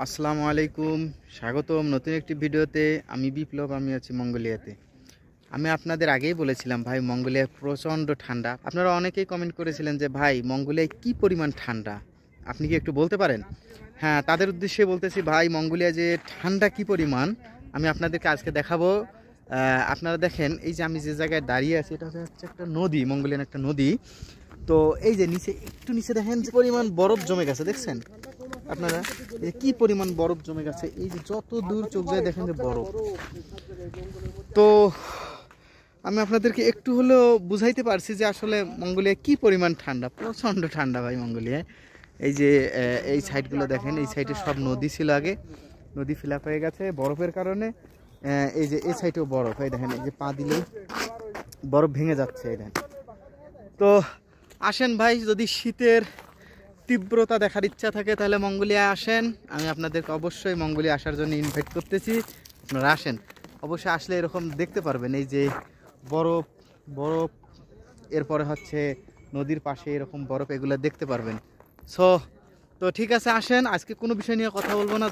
আসসালামু আলাইকুম, স্বাগতম নতুন একটি ভিডিওতে। আমি বিপ্লব, আমি আছি মঙ্গোলিয়াতে। আমি আপনাদের আগেই বলেছিলাম ভাই মঙ্গোলিয়ায় প্রচণ্ড ঠান্ডা। আপনারা অনেকেই কমেন্ট করেছিলেন যে ভাই মঙ্গোলিয়ায় কি পরিমাণ ঠান্ডা, আপনি কি একটু বলতে পারেন? হ্যাঁ, তাদের উদ্দেশ্যে বলতেছি ভাই মঙ্গোলিয়া যে ঠান্ডা কি পরিমাণ আমি আপনাদেরকে আজকে দেখাবো। আপনারা দেখেন, এই যে আমি যে জায়গায় দাঁড়িয়ে আছি এটা হচ্ছে একটা নদী, মঙ্গোলিয়ান একটা নদী। তো এই যে নিচে, একটু নিচে দেখেন যে পরিমাণ বরফ জমে গেছে, দেখছেন আপনারা কি পরিমাণ বরফ জমে গেছে। এই যে যত দূর চোখ যায় দেখেন যে বরফ। তো আমি আপনাদেরকে একটু হলেও বুঝাইতে পারছি যে আসলে মঙ্গোলিয়া কি পরিমাণ ঠান্ডা, প্রচণ্ড ঠান্ডা ভাই মঙ্গোলিয়ায়। এই যে এই সাইডগুলো দেখেন, এই সাইডে সব নদী ছিল আগে, নদী ফিল আপ হয়ে গেছে বরফের কারণে। এই যে এই সাইডেও বরফ, এই দেখেন এই যে পা দিলেই বরফ ভেঙে যাচ্ছে এই দেখেন। তো আসেন ভাই, যদি শীতের তীব্রতা দেখার ইচ্ছা থাকে তাহলে মঙ্গোলিয়ায় আসেন। আমি আপনাদেরকে অবশ্যই মঙ্গোলিয়া আসার জন্য ইনভাইট করতেছি। আপনারা আসেন, অবশ্যই আসলে এরকম দেখতে পারবেন এই যে বরফ বরফ, এরপরে হচ্ছে নদীর পাশে এরকম বরফ, এগুলো দেখতে পারবেন। তো ঠিক আছে, আসেন। আজকে কোনো বিষয় নিয়ে কথা বলবো না।